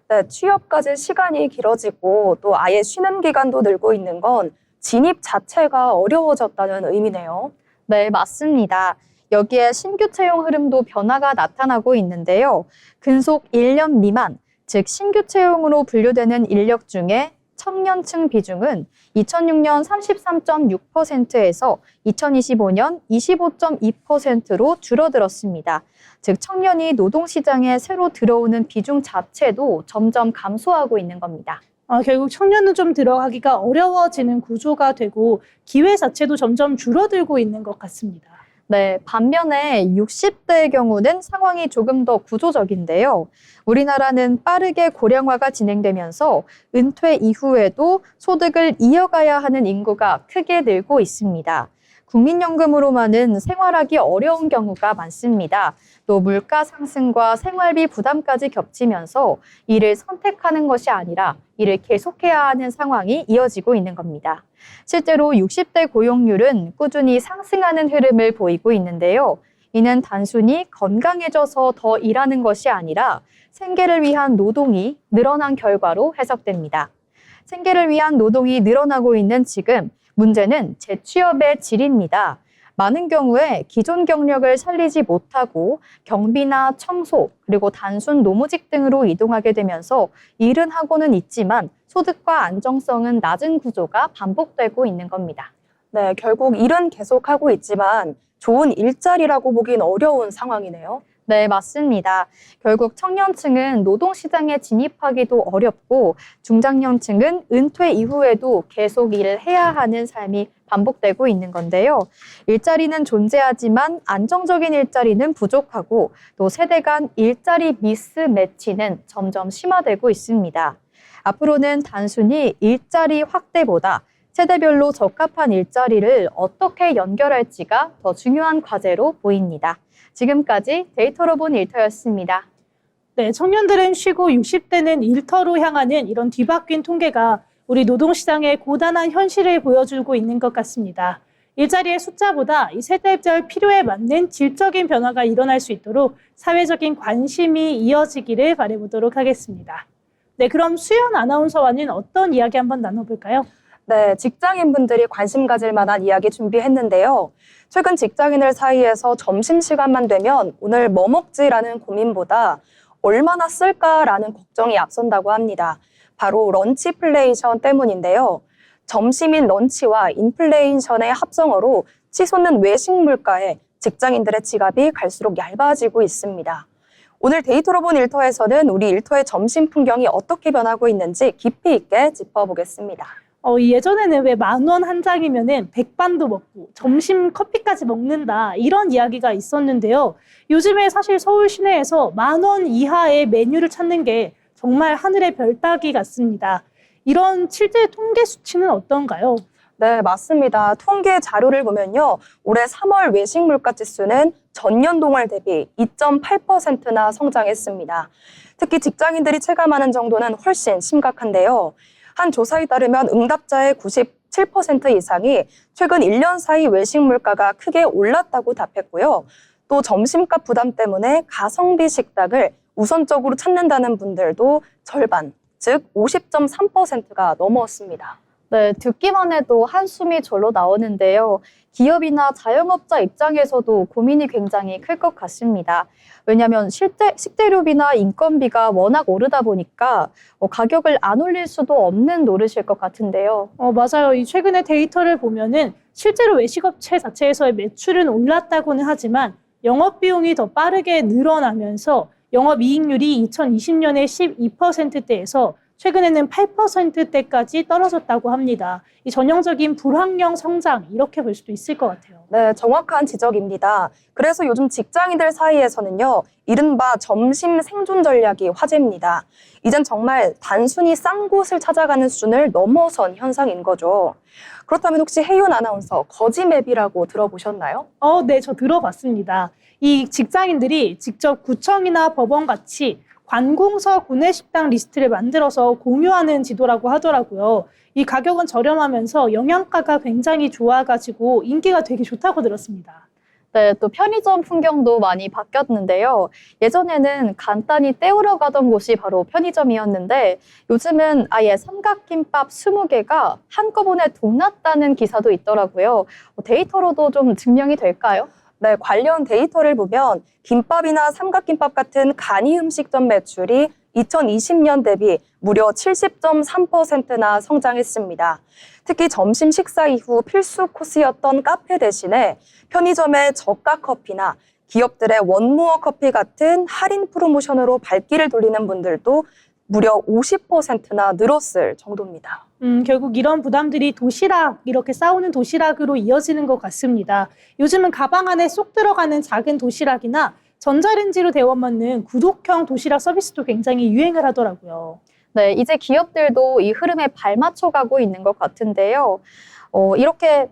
네, 취업까지 시간이 길어지고 또 아예 쉬는 기간도 늘고 있는 건 진입 자체가 어려워졌다는 의미네요. 네, 맞습니다. 여기에 신규 채용 흐름도 변화가 나타나고 있는데요. 근속 1년 미만, 즉 신규 채용으로 분류되는 인력 중에 청년층 비중은 2006년 33.6%에서 2025년 25.2%로 줄어들었습니다. 즉 청년이 노동시장에 새로 들어오는 비중 자체도 점점 감소하고 있는 겁니다. 결국 청년은 좀 들어가기가 어려워지는 구조가 되고 기회 자체도 점점 줄어들고 있는 것 같습니다. 네, 반면에 60대의 경우는 상황이 조금 더 구조적인데요. 우리나라는 빠르게 고령화가 진행되면서 은퇴 이후에도 소득을 이어가야 하는 인구가 크게 늘고 있습니다. 국민연금으로만은 생활하기 어려운 경우가 많습니다. 또 물가 상승과 생활비 부담까지 겹치면서 이를 선택하는 것이 아니라 이를 계속해야 하는 상황이 이어지고 있는 겁니다. 실제로 60대 고용률은 꾸준히 상승하는 흐름을 보이고 있는데요. 이는 단순히 건강해져서 더 일하는 것이 아니라 생계를 위한 노동이 늘어난 결과로 해석됩니다. 생계를 위한 노동이 늘어나고 있는 지금, 문제는 재취업의 질입니다. 많은 경우에 기존 경력을 살리지 못하고 경비나 청소, 그리고 단순 노무직 등으로 이동하게 되면서 일은 하고는 있지만 소득과 안정성은 낮은 구조가 반복되고 있는 겁니다. 네, 결국 일은 계속하고 있지만 좋은 일자리라고 보긴 어려운 상황이네요. 네, 맞습니다. 결국 청년층은 노동시장에 진입하기도 어렵고 중장년층은 은퇴 이후에도 계속 일을 해야 하는 삶이 반복되고 있는 건데요. 일자리는 존재하지만 안정적인 일자리는 부족하고 또 세대 간 일자리 미스매치는 점점 심화되고 있습니다. 앞으로는 단순히 일자리 확대보다 세대별로 적합한 일자리를 어떻게 연결할지가 더 중요한 과제로 보입니다. 지금까지 데이터로 본 일터였습니다. 네, 청년들은 쉬고 60대는 일터로 향하는 이런 뒤바뀐 통계가 우리 노동시장의 고단한 현실을 보여주고 있는 것 같습니다. 일자리의 숫자보다 이 세대별 필요에 맞는 질적인 변화가 일어날 수 있도록 사회적인 관심이 이어지기를 바라보도록 하겠습니다. 네, 그럼 수연 아나운서와는 어떤 이야기 한번 나눠볼까요? 네, 직장인분들이 관심 가질 만한 이야기 준비했는데요. 최근 직장인들 사이에서 점심시간만 되면 오늘 뭐 먹지라는 고민보다 얼마나 쓸까라는 걱정이 앞선다고 합니다. 바로 런치플레이션 때문인데요. 점심인 런치와 인플레이션의 합성어로 치솟는 외식 물가에 직장인들의 지갑이 갈수록 얇아지고 있습니다. 오늘 데이터로 본 일터에서는 우리 일터의 점심 풍경이 어떻게 변하고 있는지 깊이 있게 짚어보겠습니다. 예전에는 왜 10,000원 한 장이면은 백반도 먹고 점심 커피까지 먹는다 이런 이야기가 있었는데요. 요즘에 사실 서울 시내에서 10,000원 이하의 메뉴를 찾는 게 정말 하늘의 별 따기 같습니다. 이런 실제 통계 수치는 어떤가요? 네, 맞습니다. 통계 자료를 보면요. 올해 3월 외식 물가 지수는 전년 동월 대비 2.8%나 성장했습니다. 특히 직장인들이 체감하는 정도는 훨씬 심각한데요. 한 조사에 따르면 응답자의 97% 이상이 최근 1년 사이 외식 물가가 크게 올랐다고 답했고요. 또 점심값 부담 때문에 가성비 식당을 우선적으로 찾는다는 분들도 절반, 즉 50.3%가 넘었습니다. 네, 듣기만 해도 한숨이 절로 나오는데요. 기업이나 자영업자 입장에서도 고민이 굉장히 클 것 같습니다. 왜냐하면 식재료비나 인건비가 워낙 오르다 보니까 가격을 안 올릴 수도 없는 노릇일 것 같은데요. 맞아요. 이 최근에 데이터를 보면은 실제로 외식업체 자체에서의 매출은 올랐다고는 하지만 영업 비용이 더 빠르게 늘어나면서 영업이익률이 2020년에 12%대에서 최근에는 8%대까지 떨어졌다고 합니다. 이 전형적인 불황형 성장 이렇게 볼 수도 있을 것 같아요. 네, 정확한 지적입니다. 그래서 요즘 직장인들 사이에서는요, 이른바 점심 생존 전략이 화제입니다. 이젠 정말 단순히 싼 곳을 찾아가는 수준을 넘어선 현상인 거죠. 그렇다면 혹시 혜윤 아나운서 거지맵이라고 들어보셨나요? 네, 저 들어봤습니다. 이 직장인들이 직접 구청이나 법원 같이 관공서 구내식당 리스트를 만들어서 공유하는 지도라고 하더라고요. 이 가격은 저렴하면서 영양가가 굉장히 좋아가지고 인기가 되게 좋다고 들었습니다. 네, 또 편의점 풍경도 많이 바뀌었는데요. 예전에는 간단히 때우러 가던 곳이 바로 편의점이었는데 요즘은 아예 삼각김밥 20개가 한꺼번에 동났다는 기사도 있더라고요. 데이터로도 좀 증명이 될까요? 네, 관련 데이터를 보면 김밥이나 삼각김밥 같은 간이 음식점 매출이 2020년 대비 무려 70.3%나 성장했습니다. 특히 점심 식사 이후 필수 코스였던 카페 대신에 편의점의 저가 커피나 기업들의 원무어 커피 같은 할인 프로모션으로 발길을 돌리는 분들도 무려 50%나 늘었을 정도입니다. 결국 이런 부담들이 도시락, 이렇게 싸우는 도시락으로 이어지는 것 같습니다. 요즘은 가방 안에 쏙 들어가는 작은 도시락이나 전자레인지로 데워 먹는 구독형 도시락 서비스도 굉장히 유행을 하더라고요. 네, 이제 기업들도 이 흐름에 발맞춰 가고 있는 것 같은데요. 이렇게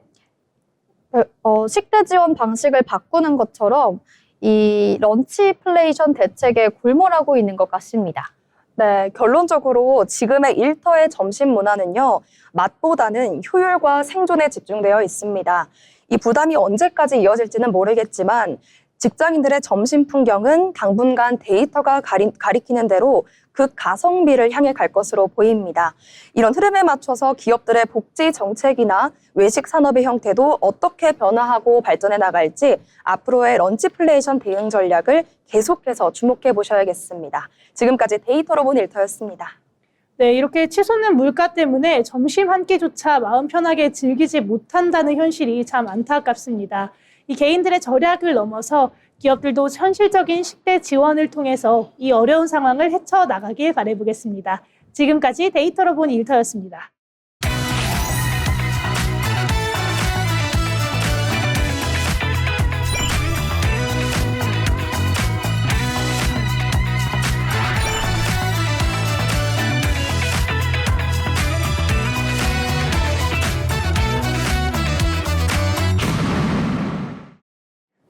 식대 지원 방식을 바꾸는 것처럼 이 런치플레이션 대책에 골몰하고 있는 것 같습니다. 네, 결론적으로 지금의 일터의 점심 문화는요, 맛보다는 효율과 생존에 집중되어 있습니다. 이 부담이 언제까지 이어질지는 모르겠지만 직장인들의 점심 풍경은 당분간 데이터가 가리키는 대로 극가성비를 향해 갈 것으로 보입니다. 이런 흐름에 맞춰서 기업들의 복지 정책이나 외식 산업의 형태도 어떻게 변화하고 발전해 나갈지 앞으로의 런치플레이션 대응 전략을 계속해서 주목해 보셔야겠습니다. 지금까지 데이터로 본 일터였습니다. 네, 이렇게 치솟는 물가 때문에 점심 한 끼조차 마음 편하게 즐기지 못한다는 현실이 참 안타깝습니다. 이 개인들의 절약을 넘어서 기업들도 현실적인 식대 지원을 통해서 이 어려운 상황을 헤쳐나가길 바라보겠습니다. 지금까지 데이터로 본 일터였습니다.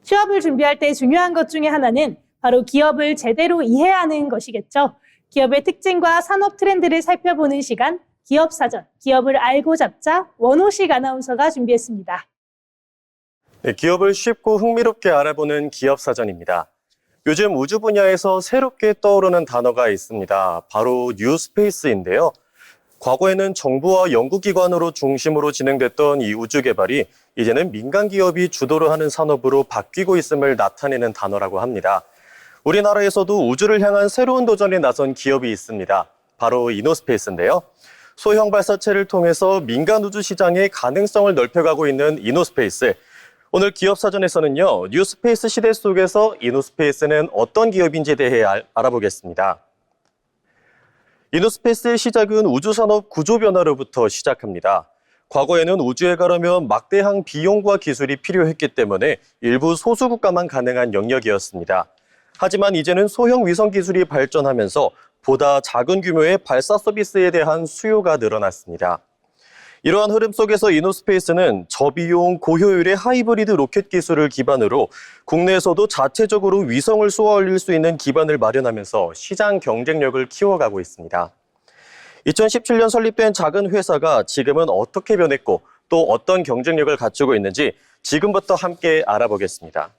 취업을 준비할 때 중요한 것 중에 하나는 바로 기업을 제대로 이해하는 것이겠죠. 기업의 특징과 산업 트렌드를 살펴보는 시간, 기업사전, 기업을 알고 잡자 원호식 아나운서가 준비했습니다. 네, 기업을 쉽고 흥미롭게 알아보는 기업사전입니다. 요즘 우주 분야에서 새롭게 떠오르는 단어가 있습니다. 바로 뉴스페이스인데요. 과거에는 정부와 연구기관으로 중심으로 진행됐던 이 우주 개발이 이제는 민간 기업이 주도를 하는 산업으로 바뀌고 있음을 나타내는 단어라고 합니다. 우리나라에서도 우주를 향한 새로운 도전에 나선 기업이 있습니다. 바로 이노스페이스인데요. 소형 발사체를 통해서 민간 우주 시장의 가능성을 넓혀가고 있는 이노스페이스. 오늘 기업사전에서는요, 뉴스페이스 시대 속에서 이노스페이스는 어떤 기업인지에 대해 알아보겠습니다. 이노스페이스의 시작은 우주산업 구조 변화로부터 시작합니다. 과거에는 우주에 가려면 막대한 비용과 기술이 필요했기 때문에 일부 소수 국가만 가능한 영역이었습니다. 하지만 이제는 소형 위성 기술이 발전하면서 보다 작은 규모의 발사 서비스에 대한 수요가 늘어났습니다. 이러한 흐름 속에서 이노스페이스는 저비용 고효율의 하이브리드 로켓 기술을 기반으로 국내에서도 자체적으로 위성을 쏘아 올릴 수 있는 기반을 마련하면서 시장 경쟁력을 키워가고 있습니다. 2017년 설립된 작은 회사가 지금은 어떻게 변했고 또 어떤 경쟁력을 갖추고 있는지 지금부터 함께 알아보겠습니다.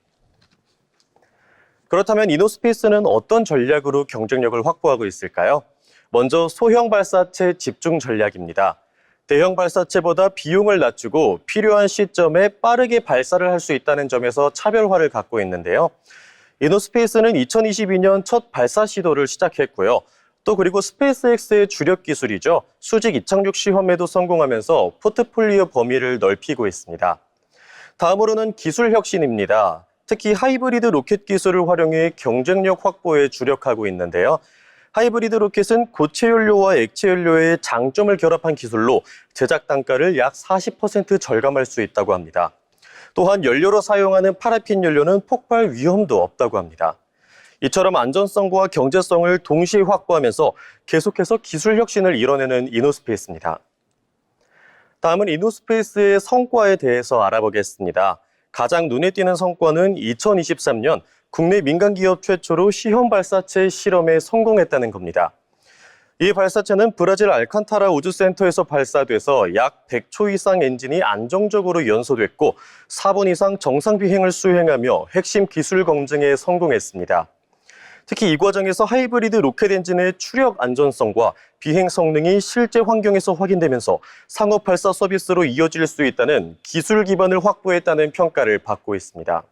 그렇다면 이노스페이스는 어떤 전략으로 경쟁력을 확보하고 있을까요? 먼저 소형 발사체 집중 전략입니다. 대형 발사체보다 비용을 낮추고 필요한 시점에 빠르게 발사를 할 수 있다는 점에서 차별화를 갖고 있는데요. 이노스페이스는 2022년 첫 발사 시도를 시작했고요. 또 그리고 스페이스X의 주력 기술이죠. 수직 이착륙 시험에도 성공하면서 포트폴리오 범위를 넓히고 있습니다. 다음으로는 기술 혁신입니다. 특히 하이브리드 로켓 기술을 활용해 경쟁력 확보에 주력하고 있는데요. 하이브리드 로켓은 고체 연료와 액체 연료의 장점을 결합한 기술로 제작 단가를 약 40% 절감할 수 있다고 합니다. 또한 연료로 사용하는 파라핀 연료는 폭발 위험도 없다고 합니다. 이처럼 안전성과 경제성을 동시에 확보하면서 계속해서 기술 혁신을 이뤄내는 이노스페이스입니다. 다음은 이노스페이스의 성과에 대해서 알아보겠습니다. 가장 눈에 띄는 성과는 2023년 국내 민간 기업 최초로 시험 발사체 실험에 성공했다는 겁니다. 이 발사체는 브라질 알칸타라 우주센터에서 발사돼서 약 100초 이상 엔진이 안정적으로 연소됐고 4분 이상 정상 비행을 수행하며 핵심 기술 검증에 성공했습니다. 특히 이 과정에서 하이브리드 로켓 엔진의 추력 안전성과 비행 성능이 실제 환경에서 확인되면서 상업 발사 서비스로 이어질 수 있다는 기술 기반을 확보했다는 평가를 받고 있습니다.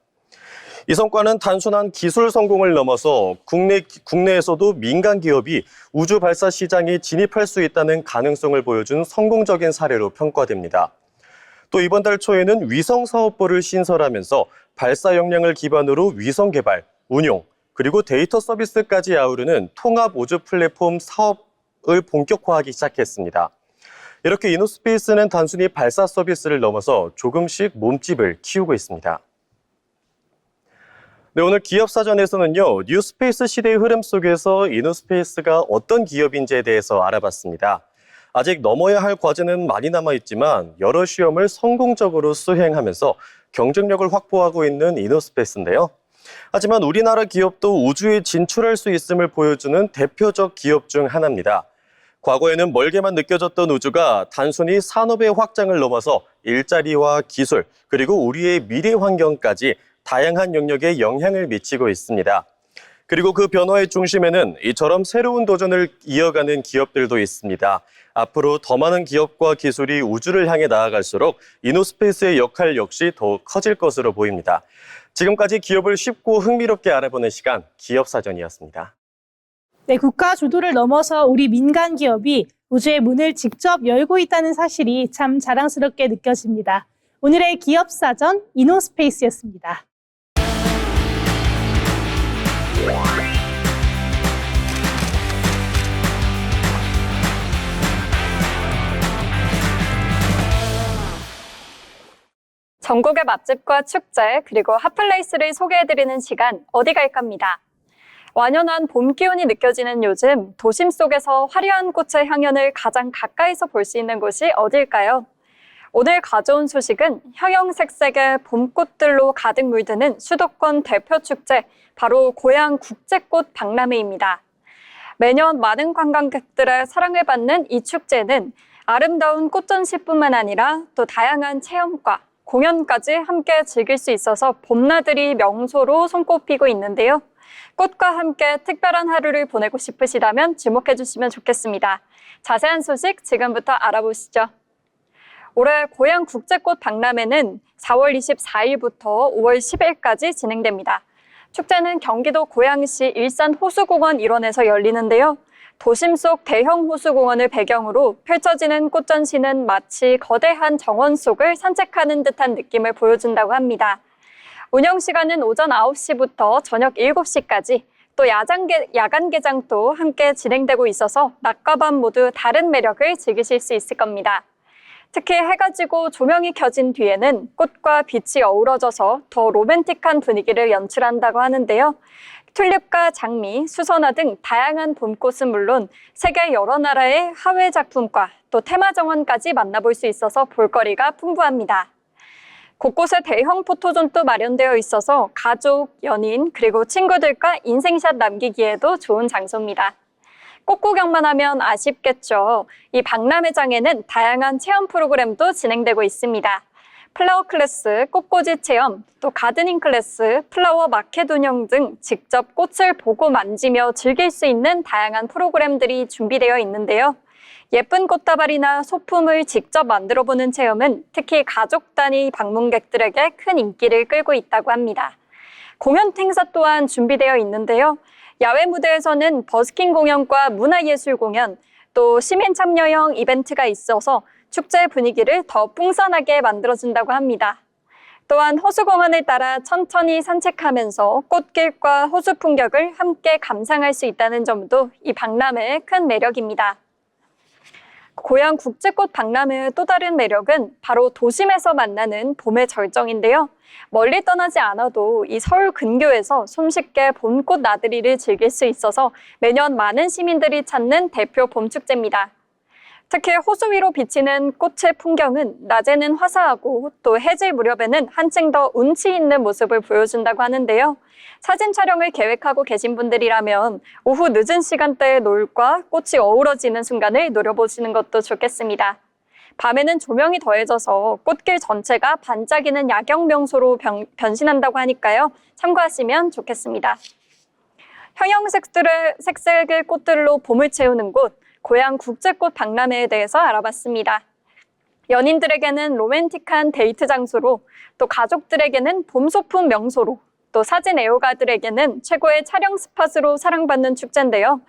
이 성과는 단순한 기술 성공을 넘어서 국내에서도 민간 기업이 우주 발사 시장에 진입할 수 있다는 가능성을 보여준 성공적인 사례로 평가됩니다. 또 이번 달 초에는 위성사업부를 신설하면서 발사 역량을 기반으로 위성 개발, 운용, 그리고 데이터 서비스까지 아우르는 통합 우주 플랫폼 사업을 본격화하기 시작했습니다. 이렇게 이노스페이스는 단순히 발사 서비스를 넘어서 조금씩 몸집을 키우고 있습니다. 네, 오늘 기업사전에서는요, 뉴스페이스 시대의 흐름 속에서 이노스페이스가 어떤 기업인지에 대해서 알아봤습니다. 아직 넘어야 할 과제는 많이 남아있지만 여러 시험을 성공적으로 수행하면서 경쟁력을 확보하고 있는 이노스페이스인데요. 하지만 우리나라 기업도 우주에 진출할 수 있음을 보여주는 대표적 기업 중 하나입니다. 과거에는 멀게만 느껴졌던 우주가 단순히 산업의 확장을 넘어서 일자리와 기술, 그리고 우리의 미래 환경까지 다양한 영역에 영향을 미치고 있습니다. 그리고 그 변화의 중심에는 이처럼 새로운 도전을 이어가는 기업들도 있습니다. 앞으로 더 많은 기업과 기술이 우주를 향해 나아갈수록 이노스페이스의 역할 역시 더욱 커질 것으로 보입니다. 지금까지 기업을 쉽고 흥미롭게 알아보는 시간, 기업사전이었습니다. 네, 국가 주도를 넘어서 우리 민간 기업이 우주의 문을 직접 열고 있다는 사실이 참 자랑스럽게 느껴집니다. 오늘의 기업사전 이노스페이스였습니다. 전국의 맛집과 축제, 그리고 핫플레이스를 소개해드리는 시간, 어디 갈까입니다. 완연한 봄 기운이 느껴지는 요즘, 도심 속에서 화려한 꽃의 향연을 가장 가까이서 볼 수 있는 곳이 어딜까요? 오늘 가져온 소식은 형형색색의 봄꽃들로 가득 물드는 수도권 대표 축제, 바로 고양 국제꽃 박람회입니다. 매년 많은 관광객들의 사랑을 받는 이 축제는 아름다운 꽃 전시뿐만 아니라 또 다양한 체험과 공연까지 함께 즐길 수 있어서 봄나들이 명소로 손꼽히고 있는데요. 꽃과 함께 특별한 하루를 보내고 싶으시다면 주목해 주시면 좋겠습니다. 자세한 소식 지금부터 알아보시죠. 올해 고양 국제꽃 박람회는 4월 24일부터 5월 10일까지 진행됩니다. 축제는 경기도 고양시 일산 호수공원 일원에서 열리는데요. 도심 속 대형 호수공원을 배경으로 펼쳐지는 꽃전시는 마치 거대한 정원 속을 산책하는 듯한 느낌을 보여준다고 합니다. 운영 시간은 오전 9시부터 저녁 7시까지, 또 야간 개장도 함께 진행되고 있어서 낮과 밤 모두 다른 매력을 즐기실 수 있을 겁니다. 특히 해가 지고 조명이 켜진 뒤에는 꽃과 빛이 어우러져서 더 로맨틱한 분위기를 연출한다고 하는데요. 튤립과 장미, 수선화 등 다양한 봄꽃은 물론 세계 여러 나라의 화훼 작품과 또 테마 정원까지 만나볼 수 있어서 볼거리가 풍부합니다. 곳곳에 대형 포토존도 마련되어 있어서 가족, 연인, 그리고 친구들과 인생샷 남기기에도 좋은 장소입니다. 꽃 구경만 하면 아쉽겠죠. 이 박람회장에는 다양한 체험 프로그램도 진행되고 있습니다. 플라워 클래스, 꽃꽂이 체험, 또 가드닝 클래스, 플라워 마켓 운영 등 직접 꽃을 보고 만지며 즐길 수 있는 다양한 프로그램들이 준비되어 있는데요. 예쁜 꽃다발이나 소품을 직접 만들어보는 체험은 특히 가족 단위 방문객들에게 큰 인기를 끌고 있다고 합니다. 공연 행사 또한 준비되어 있는데요. 야외 무대에서는 버스킹 공연과 문화예술 공연, 또 시민 참여형 이벤트가 있어서 축제 분위기를 더 풍성하게 만들어준다고 합니다. 또한 호수공원을 따라 천천히 산책하면서 꽃길과 호수 풍경을 함께 감상할 수 있다는 점도 이 박람회의 큰 매력입니다. 고양 국제꽃 박람회의 또 다른 매력은 바로 도심에서 만나는 봄의 절정인데요. 멀리 떠나지 않아도 이 서울 근교에서 손쉽게 봄꽃 나들이를 즐길 수 있어서 매년 많은 시민들이 찾는 대표 봄축제입니다. 특히 호수 위로 비치는 꽃의 풍경은 낮에는 화사하고 또 해질 무렵에는 한층 더 운치 있는 모습을 보여준다고 하는데요. 사진 촬영을 계획하고 계신 분들이라면 오후 늦은 시간대의 노을과 꽃이 어우러지는 순간을 노려보시는 것도 좋겠습니다. 밤에는 조명이 더해져서 꽃길 전체가 반짝이는 야경 명소로 변신한다고 하니까요. 참고하시면 좋겠습니다. 형형색색의 색색의 꽃들로 봄을 채우는 곳, 고양 국제꽃 박람회에 대해서 알아봤습니다. 연인들에게는 로맨틱한 데이트 장소로, 또 가족들에게는 봄 소품 명소로, 또 사진 애호가들에게는 최고의 촬영 스팟으로 사랑받는 축제인데요.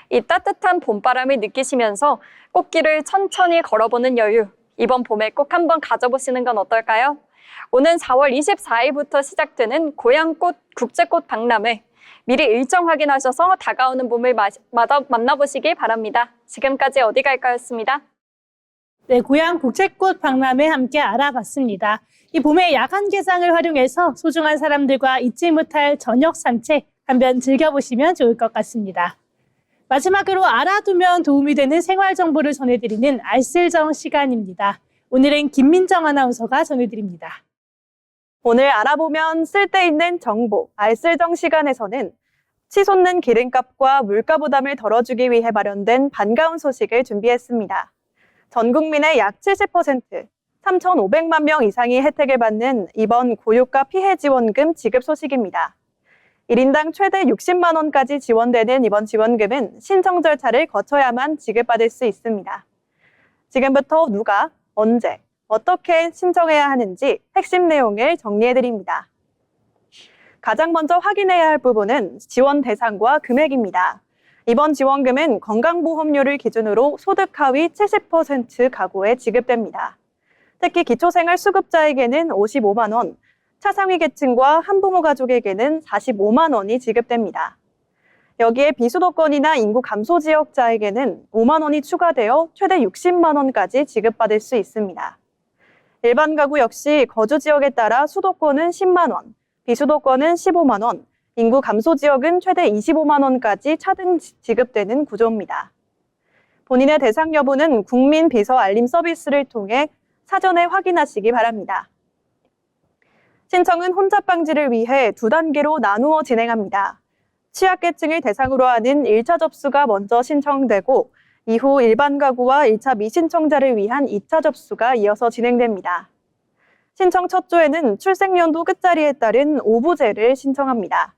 이 따뜻한 봄바람을 느끼시면서 꽃길을 천천히 걸어보는 여유, 이번 봄에 꼭 한번 가져보시는 건 어떨까요? 오는 4월 24일부터 시작되는 고양꽃 국제꽃 박람회, 미리 일정 확인하셔서 다가오는 봄을 만나보시길 바랍니다. 지금까지 어디 갈까였습니다. 네, 고양 국제꽃 박람회 함께 알아봤습니다. 이 봄의 야간 개장을 활용해서 소중한 사람들과 잊지 못할 저녁 산책 한번 즐겨보시면 좋을 것 같습니다. 마지막으로 알아두면 도움이 되는 생활 정보를 전해드리는 알쓸정 시간입니다. 오늘은 김민정 아나운서가 전해드립니다. 오늘 알아보면 쓸데있는 정보, 알쓸정 시간에서는 치솟는 기름값과 물가 부담을 덜어주기 위해 마련된 반가운 소식을 준비했습니다. 전 국민의 약 70%, 3,500만 명 이상이 혜택을 받는 이번 고유가 피해 지원금 지급 소식입니다. 1인당 최대 60만 원까지 지원되는 이번 지원금은 신청 절차를 거쳐야만 지급받을 수 있습니다. 지금부터 누가, 언제, 어떻게 신청해야 하는지 핵심 내용을 정리해드립니다. 가장 먼저 확인해야 할 부분은 지원 대상과 금액입니다. 이번 지원금은 건강보험료를 기준으로 소득 하위 70% 가구에 지급됩니다. 특히 기초생활수급자에게는 55만 원, 차상위 계층과 한부모 가족에게는 45만 원이 지급됩니다. 여기에 비수도권이나 인구 감소 지역자에게는 5만 원이 추가되어 최대 60만 원까지 지급받을 수 있습니다. 일반 가구 역시 거주 지역에 따라 수도권은 10만 원, 비수도권은 15만 원, 인구 감소 지역은 최대 25만 원까지 차등 지급되는 구조입니다. 본인의 대상 여부는 국민 비서 알림 서비스를 통해 사전에 확인하시기 바랍니다. 신청은 혼잡 방지를 위해 2단계로 나누어 진행합니다. 취약계층을 대상으로 하는 1차 접수가 먼저 신청되고 이후 일반 가구와 1차 미신청자를 위한 2차 접수가 이어서 진행됩니다. 신청 첫 조에는 출생연도 끝자리에 따른 오부제를 신청합니다.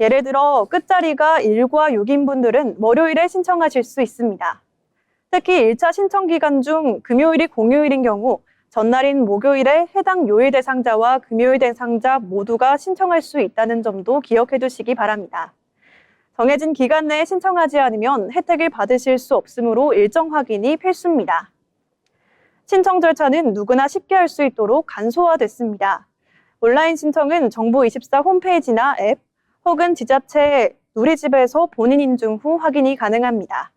예를 들어 끝자리가 1과 6인 분들은 월요일에 신청하실 수 있습니다. 특히 1차 신청 기간 중 금요일이 공휴일인 경우 전날인 목요일에 해당 요일 대상자와 금요일 대상자 모두가 신청할 수 있다는 점도 기억해 두시기 바랍니다. 정해진 기간 내에 신청하지 않으면 혜택을 받으실 수 없으므로 일정 확인이 필수입니다. 신청 절차는 누구나 쉽게 할 수 있도록 간소화됐습니다. 온라인 신청은 정부24 홈페이지나 앱 혹은 지자체 누리집에서 본인 인증 후 확인이 가능합니다.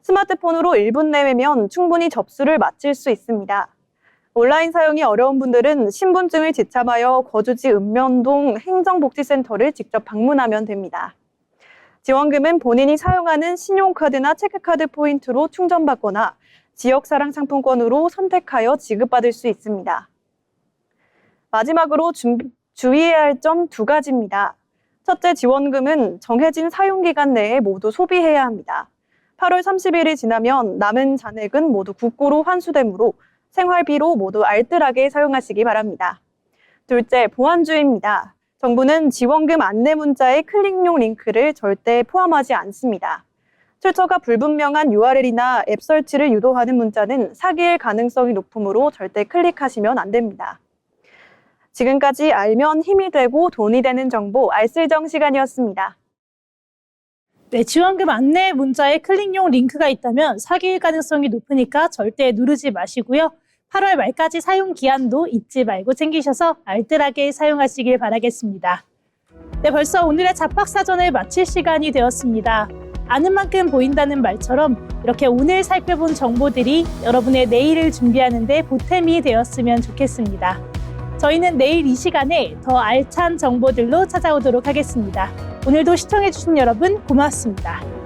스마트폰으로 1분 내외면 충분히 접수를 마칠 수 있습니다. 온라인 사용이 어려운 분들은 신분증을 지참하여 거주지 읍면동 행정복지센터를 직접 방문하면 됩니다. 지원금은 본인이 사용하는 신용카드나 체크카드 포인트로 충전받거나 지역사랑 상품권으로 선택하여 지급받을 수 있습니다. 마지막으로 주의해야 할 점 2가지입니다. 첫째, 지원금은 정해진 사용기간 내에 모두 소비해야 합니다. 8월 30일이 지나면 남은 잔액은 모두 국고로 환수되므로 생활비로 모두 알뜰하게 사용하시기 바랍니다. 둘째, 보안주의입니다. 정부는 지원금 안내 문자에 클릭용 링크를 절대 포함하지 않습니다. 출처가 불분명한 URL이나 앱 설치를 유도하는 문자는 사기일 가능성이 높으므로 절대 클릭하시면 안 됩니다. 지금까지 알면 힘이 되고 돈이 되는 정보 알쓸정 시간이었습니다. 네, 지원금 안내 문자에 클릭용 링크가 있다면 사기일 가능성이 높으니까 절대 누르지 마시고요. 8월 말까지 사용 기한도 잊지 말고 챙기셔서 알뜰하게 사용하시길 바라겠습니다. 네, 벌써 오늘의 잡학사전을 마칠 시간이 되었습니다. 아는 만큼 보인다는 말처럼 이렇게 오늘 살펴본 정보들이 여러분의 내일을 준비하는 데 보탬이 되었으면 좋겠습니다. 저희는 내일 이 시간에 더 알찬 정보들로 찾아오도록 하겠습니다. 오늘도 시청해주신 여러분 고맙습니다.